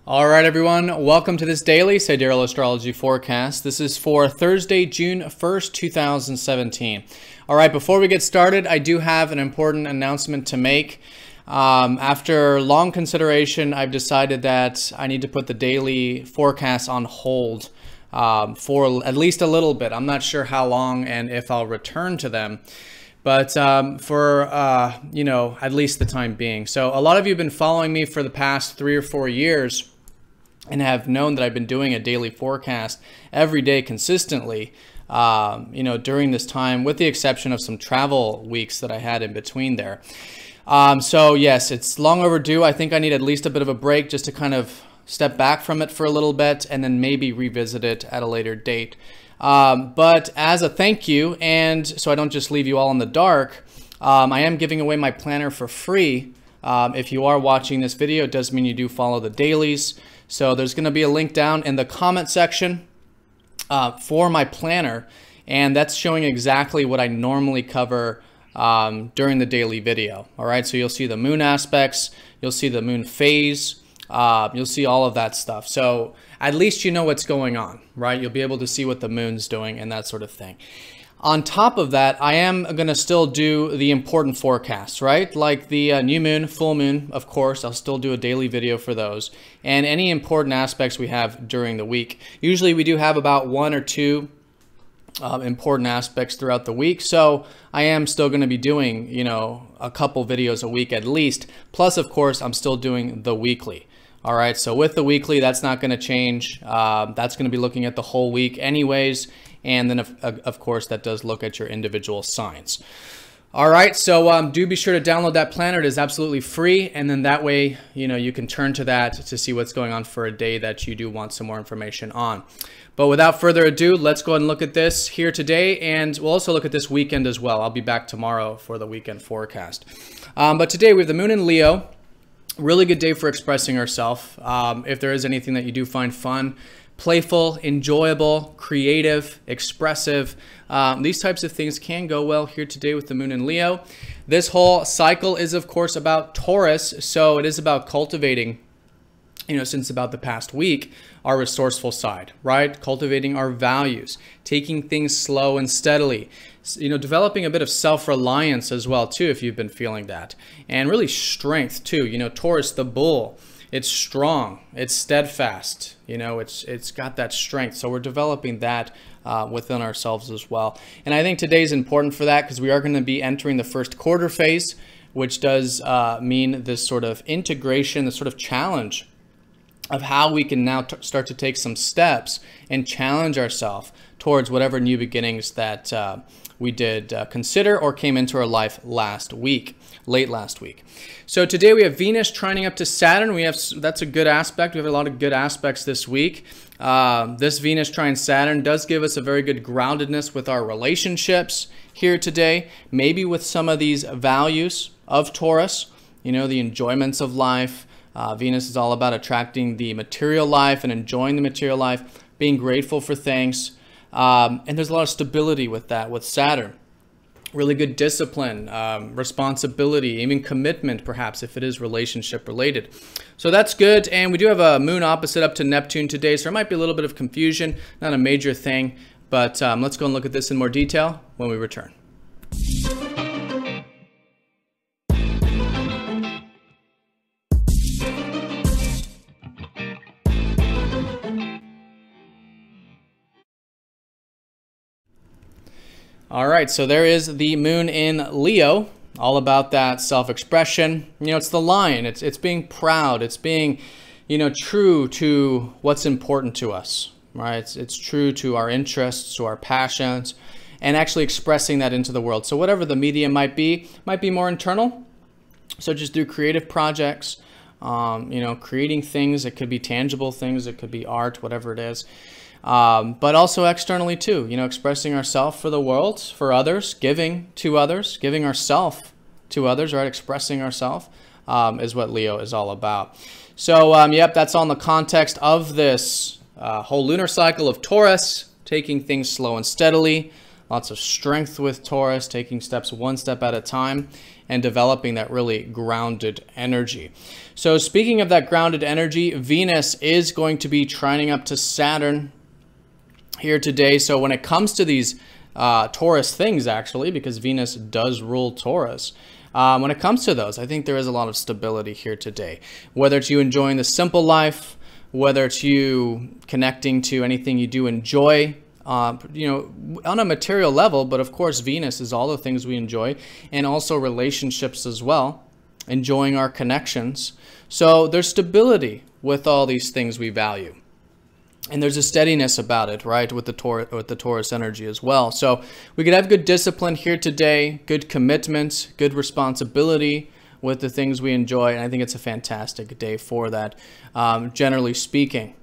All right, everyone. Welcome to this daily Sidereal Astrology forecast. This is for Thursday, June 1st, 2017. All right, before we get started, I do have an important announcement to make. After long consideration, I've decided that I need to put the daily forecast on hold for at least a little bit. I'm not sure how long and if I'll return to them, but for at least the time being. So a lot of you have been following me for the past 3 or 4 years and have known that I've been doing a daily forecast every day consistently, during this time, with the exception of some travel weeks that I had in between there. So yes, it's long overdue. I think I need at least a bit of a break just to kind of step back from it for a little bit and then maybe revisit it at a later date. But as a thank you, and so I don't just leave you all in the dark, I am giving away my planner for free. If you are watching this video, it does mean you do follow the dailies. So there's going to be a link down in the comment section for my planner, and that's showing exactly what I normally cover during the daily video. All right, so you'll see the moon aspects, you'll see the moon phase, you'll see all of that stuff. So at least you know what's going on, right? You'll be able to see what the moon's doing and that sort of thing. On top of that, I am going to still do the important forecasts, right? Like the new moon, full moon, of course. I'll still do a daily video for those. And any important aspects we have during the week. Usually we do have about 1 or 2 important aspects throughout the week. So I am still going to be doing, a couple videos a week at least. Plus, of course, I'm still doing the weekly. All right, so with the weekly, that's not going to change. That's going to be looking at the whole week anyways. And then, of course, that does look at your individual signs. All right, so do be sure to download that planner. It is absolutely free. And then that way, you can turn to that to see what's going on for a day that you do want some more information on. But without further ado, let's go ahead and look at this here today. And we'll also look at this weekend as well. I'll be back tomorrow for the weekend forecast. But today we have the moon in Leo. Really good day for expressing ourselves. If there is anything that you do find fun, playful, enjoyable, creative, expressive, these types of things can go well here today with the moon in Leo. This whole cycle is, of course, about Taurus, so it is about cultivating, since about the past week, our resourceful side, right? Cultivating our values, taking things slow and steadily, developing a bit of self-reliance as well, too, if you've been feeling that. And really strength, too. Taurus, the bull, it's strong, it's steadfast, it's got that strength. So we're developing that within ourselves as well. And I think today's important for that because we are going to be entering the first quarter phase, which does mean this sort of integration, this sort of challenge of how we can now start to take some steps and challenge ourselves towards whatever new beginnings that we did consider or came into our life late last week. So today we have Venus trining up to Saturn. That's a good aspect. We have a lot of good aspects this week. This Venus trine Saturn does give us a very good groundedness with our relationships here today, maybe with some of these values of Taurus, the enjoyments of life. Venus is all about attracting the material life and enjoying the material life, being grateful for things. And there's a lot of stability with that, with Saturn. Really good discipline, responsibility, even commitment, perhaps, if it is relationship related. So that's good. And we do have a moon opposite up to Neptune today, so there might be a little bit of confusion, not a major thing. But let's go and look at this in more detail when we return. All right, so there is the moon in Leo, all about that self-expression. It's the lion. It's being proud. It's being, true to what's important to us, right? It's true to our interests, to our passions, and actually expressing that into the world. So whatever the medium might be more internal. So just do creative projects, creating things. It could be tangible things. It could be art, whatever it is. But also externally too, expressing ourselves for the world, for others, giving to others, giving ourselves to others, right? Expressing ourselves is what Leo is all about. So, yep, that's all in the context of this whole lunar cycle of Taurus, taking things slow and steadily, lots of strength with Taurus, taking steps one step at a time and developing that really grounded energy. So speaking of that grounded energy, Venus is going to be trining up to Saturn here today. So when it comes to these Taurus things, actually, because Venus does rule Taurus, when it comes to those, I think there is a lot of stability here today. Whether it's you enjoying the simple life, whether it's you connecting to anything you do enjoy, you know, on a material level, but of course Venus is all the things we enjoy, and also relationships as well, enjoying our connections. So there's stability with all these things we value. And there's a steadiness about it, right, with the Taurus energy as well. So we could have good discipline here today, good commitment, good responsibility with the things we enjoy. And I think it's a fantastic day for that, generally speaking.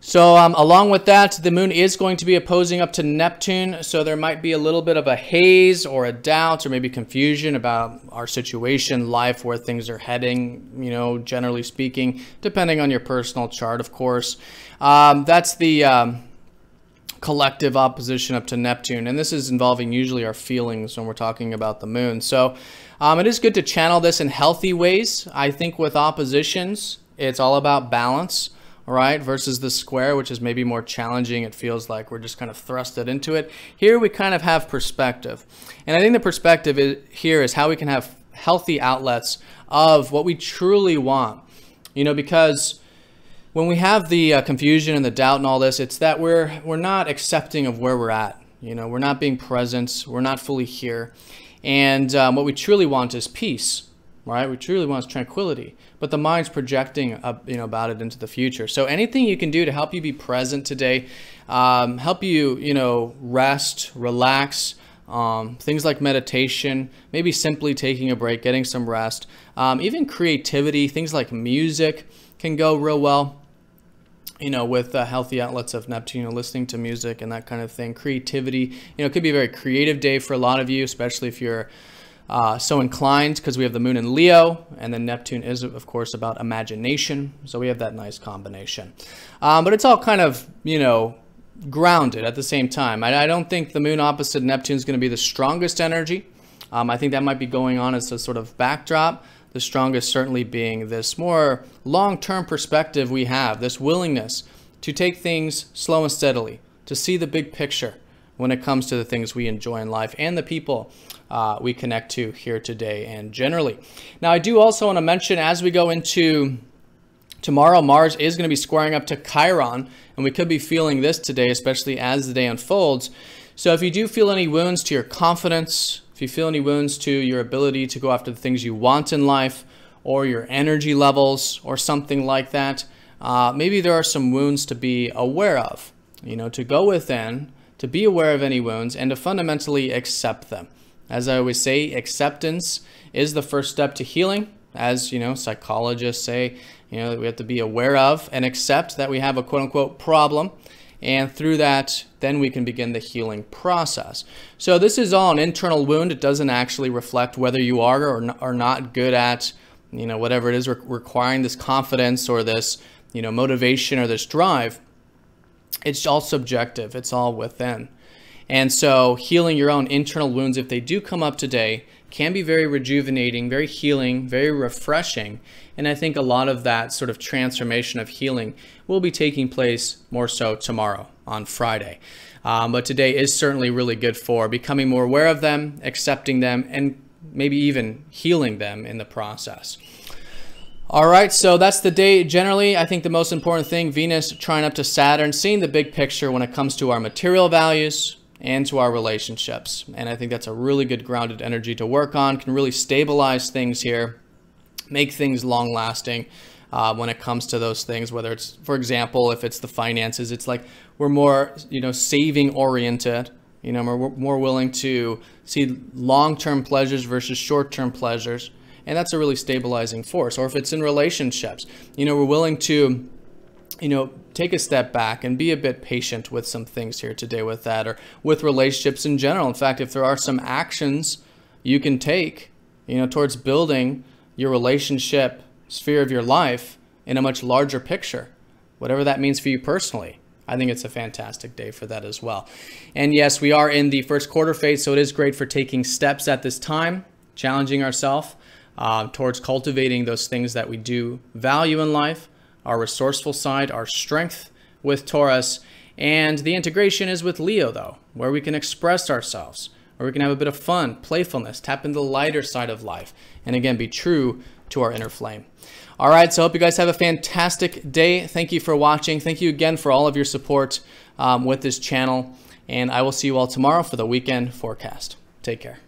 So along with that, the moon is going to be opposing up to Neptune. So there might be a little bit of a haze or a doubt or maybe confusion about our situation, life, where things are heading, you know, generally speaking, depending on your personal chart, of course. That's the collective opposition up to Neptune. And this is involving usually our feelings when we're talking about the moon. So it is good to channel this in healthy ways. I think with oppositions, it's all about balance. Right, versus the square, which is maybe more challenging. It feels like we're just kind of thrusted into it. Here we kind of have perspective. And I think the perspective here is how we can have healthy outlets of what we truly want. You know, because when we have the confusion and the doubt and all this, it's that we're not accepting of where we're at. You know, we're not being present. We're not fully here. And what we truly want is peace. Right, we truly want tranquility, but the mind's projecting up, you know, about it into the future. So anything you can do to help you be present today, help you, you know, rest, relax, things like meditation, maybe simply taking a break, getting some rest, even creativity, things like music can go real well. You know, with healthy outlets of Neptune, you know, listening to music and that kind of thing. Creativity, you know, it could be a very creative day for a lot of you, especially if you're so inclined, because we have the moon in Leo, and then Neptune is, of course, about imagination. So we have that nice combination. But it's all kind of, you know, grounded at the same time. I don't think the moon opposite Neptune is going to be the strongest energy. I think that might be going on as a sort of backdrop. The strongest certainly being this more long-term perspective we have, this willingness to take things slow and steadily, to see the big picture when it comes to the things we enjoy in life and the people we connect to here today and generally. Now, I do also want to mention, as we go into tomorrow, Mars is going to be squaring up to Chiron, and we could be feeling this today, especially as the day unfolds. So if you do feel any wounds to your confidence, if you feel any wounds to your ability to go after the things you want in life, or your energy levels, or something like that, maybe there are some wounds to be aware of, you know, to go within, to be aware of any wounds, and to fundamentally accept them. As I always say, acceptance is the first step to healing. As you know, psychologists say, you know, we have to be aware of and accept that we have a quote-unquote problem, and through that, then we can begin the healing process. So this is all an internal wound. It doesn't actually reflect whether you are or not good at, you know, whatever it is requiring this confidence or this, you know, motivation or this drive. It's all subjective. It's all within. And so healing your own internal wounds, if they do come up today, can be very rejuvenating, very healing, very refreshing. And I think a lot of that sort of transformation of healing will be taking place more so tomorrow on Friday. But today is certainly really good for becoming more aware of them, accepting them, and maybe even healing them in the process. All right, so that's the day. Generally, I think the most important thing, Venus trying up to Saturn, seeing the big picture when it comes to our material values and to our relationships. And I think that's a really good grounded energy to work on, can really stabilize things here, make things long lasting when it comes to those things, whether it's, for example, if it's the finances, it's like we're more, you know, saving oriented, you know, we're more willing to see long-term pleasures versus short-term pleasures. And that's a really stabilizing force. Or if it's in relationships, you know, we're willing to, you know, take a step back and be a bit patient with some things here today with that, or with relationships in general. In fact, if there are some actions you can take, you know, towards building your relationship sphere of your life in a much larger picture, whatever that means for you personally, I think it's a fantastic day for that as well. And yes, we are in the first quarter phase, so it is great for taking steps at this time, challenging ourselves towards cultivating those things that we do value in life, our resourceful side, our strength with Taurus. And the integration is with Leo, though, where we can express ourselves, where we can have a bit of fun, playfulness, tap into the lighter side of life, and again, be true to our inner flame. All right, so I hope you guys have a fantastic day. Thank you for watching. Thank you again for all of your support with this channel. And I will see you all tomorrow for the weekend forecast. Take care.